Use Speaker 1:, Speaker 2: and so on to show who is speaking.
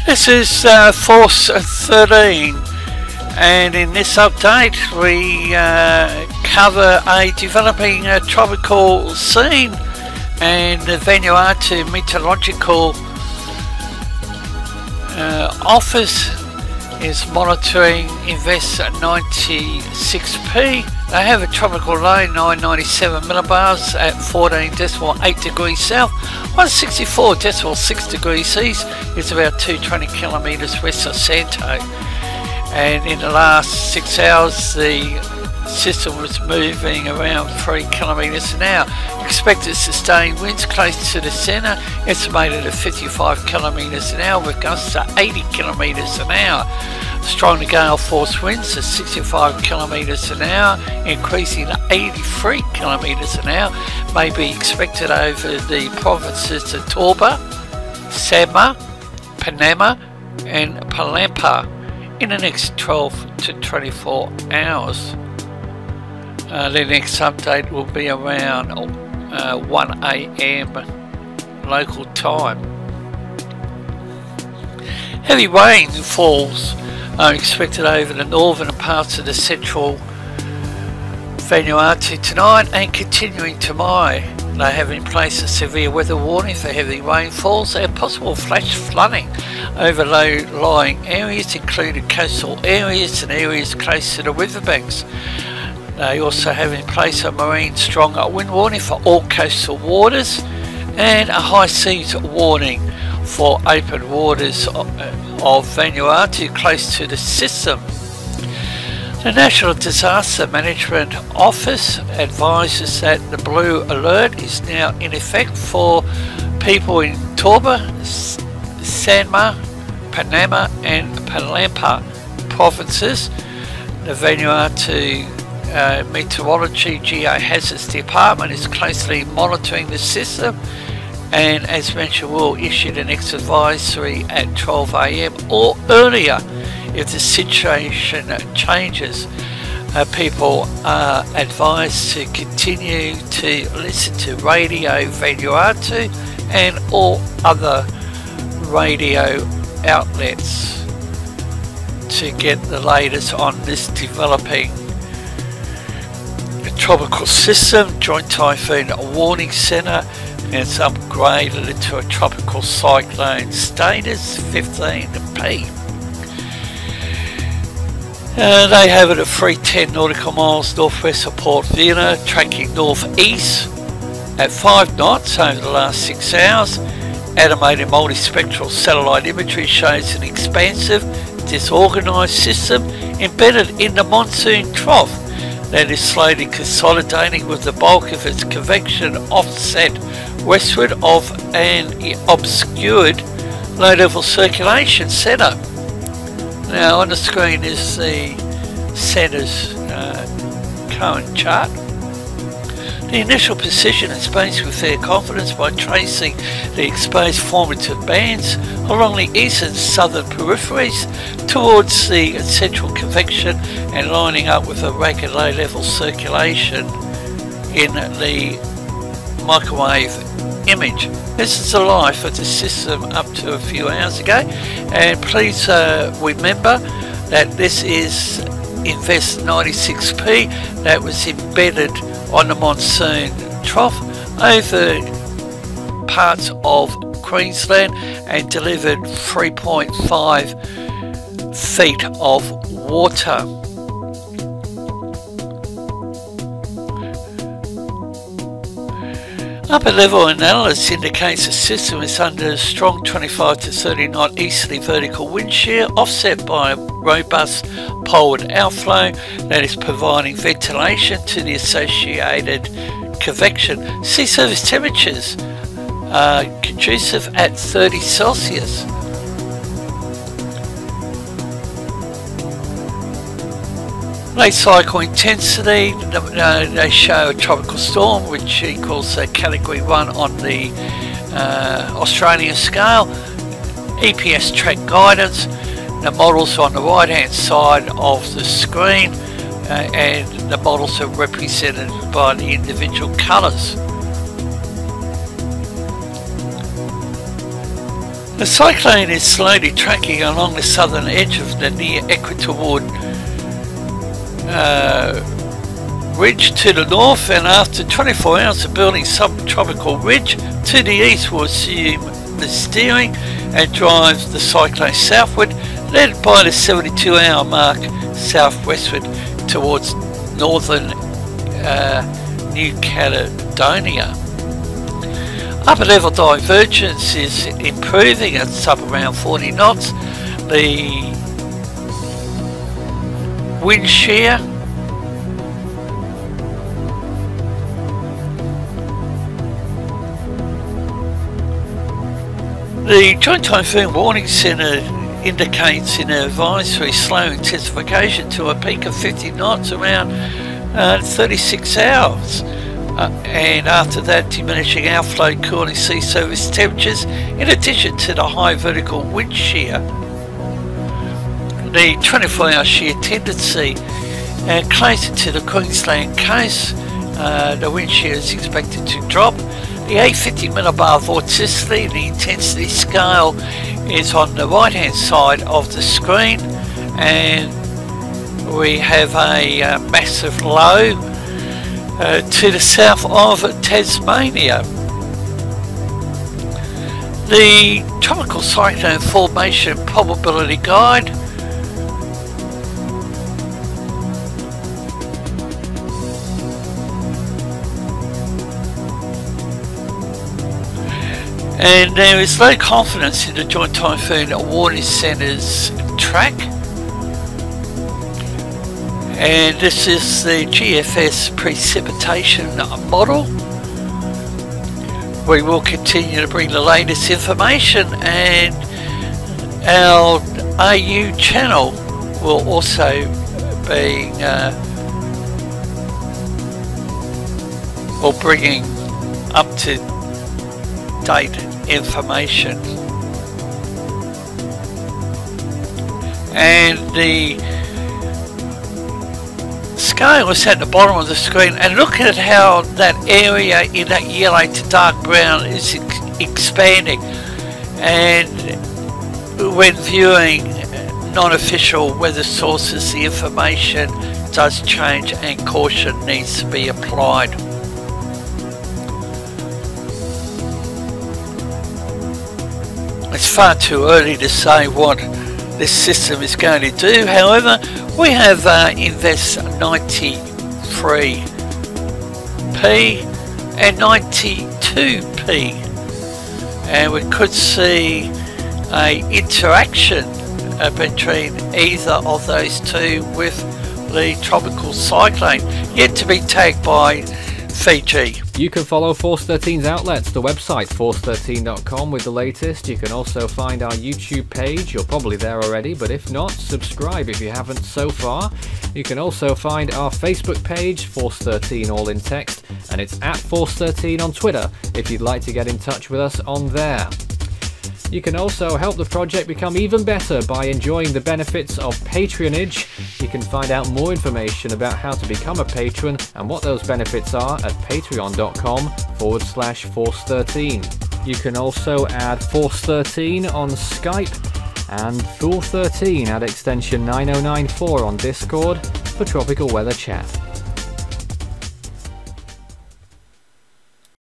Speaker 1: This is Force 13, and in this update we cover a developing tropical scene, and the Vanuatu Meteorological Office is monitoring Invest 96P. They have a tropical low 997 millibars at 14.8 degrees south, 164.6 degrees east. It's about 220 kilometres west of Santo. And in the last 6 hours, the system was moving around 3 kilometres an hour. Expected sustained winds close to the centre, estimated at 55 kilometres an hour with gusts to 80 kilometres an hour. Strong gale force winds at 65 kilometres an hour, increasing to 83 kilometres an hour, may be expected over the provinces of Toba, Sama, Panama and Palampa in the next 12 to 24 hours. The next update will be around 1 AM local time. Heavy rainfalls are expected over the northern parts of the central Vanuatu tonight and continuing tomorrow. They have in place a severe weather warning for heavy rainfalls and possible flash flooding over low-lying areas, including coastal areas and areas close to the riverbanks. They also have in place a marine strong wind warning for all coastal waters and a high seas warning for open waters of Vanuatu close to the system. The National Disaster Management Office advises that the blue alert is now in effect for people in Toba, Sanma, Panama and Palampa provinces. The Vanuatu Meteorology Geohazards Department is closely monitoring the system, and as mentioned will issue the next advisory at 12 AM or earlier if the situation changes. People are advised to continue to listen to Radio Vanuatu and all other radio outlets to get the latest on this developing tropical system. Joint Typhoon Warning Centre has upgraded it to a tropical cyclone status 15P. They have it at 310 nautical miles northwest of Port Vila, tracking northeast at 5 knots over the last 6 hours. Animated multispectral satellite imagery shows an expansive, disorganised system embedded in the monsoon trough that is slowly consolidating with the bulk of its convection offset westward of an obscured low-level circulation centre. Now on the screen is the centre's current chart. The initial position is based with fair confidence by tracing the exposed formative bands along the eastern southern peripheries towards the central convection and lining up with a ragged low-level circulation in the microwave image. This is the life of the system up to a few hours ago, and please remember that this is Invest 96P that was embedded on the monsoon trough over parts of Queensland and delivered 3.5 feet of water. Upper level analysis indicates the system is under a strong 25 to 30 knot easterly vertical wind shear offset by a robust poleward outflow that is providing ventilation to the associated convection. Sea surface temperatures are conducive at 30 Celsius. Late cycle intensity, they show a tropical storm which equals a category 1 on the Australian scale. EPS track guidance, the models are on the right hand side of the screen, and the models are represented by the individual colours. The cyclone is slowly tracking along the southern edge of the near equatorial ridge to the north, and after 24 hours of building subtropical ridge to the east will assume the steering and drive the cyclone southward, led by the 72-hour mark southwestward towards northern New Caledonia. Upper level divergence is improving, it's up around 40 knots. The wind shear the Joint Typhoon Warning Centre indicates in an advisory slow intensification to a peak of 50 knots around 36 hours. And after that, diminishing outflow, cooling sea surface temperatures, in addition to the high vertical wind shear. The 24-hour shear tendency closer to the Queensland coast, the wind shear is expected to drop. The 850 millibar vorticity, the intensity scale, is on the right hand side of the screen, and we have a massive low to the south of Tasmania. The tropical cyclone formation probability guide. And there is low confidence in the Joint Typhoon Warning Centre's track. And this is the GFS precipitation model. We will continue to bring the latest information, and our AU channel will also be bringing up to date information. And the scale is at the bottom of the screen, and look at how that area in that yellow to dark brown is expanding, and when viewing non-official weather sources the information does change and caution needs to be applied. It's far too early to say what this system is going to do. However, we have Invest 93p and 92p, and we could see a interaction between either of those two with the tropical cyclone, yet to be tagged by Fiji.
Speaker 2: You can follow Force 13's outlets, the website force13.com with the latest. You can also find our YouTube page. You're probably there already, but if not, subscribe if you haven't so far. You can also find our Facebook page, Force 13 all in text, and it's at Force 13 on Twitter if you'd like to get in touch with us on there. You can also help the project become even better by enjoying the benefits of patronage. You can find out more information about how to become a patron and what those benefits are at patreon.com/Force13. You can also add Force 13 on Skype and Thor13 at extension 9094 on Discord for tropical weather chat.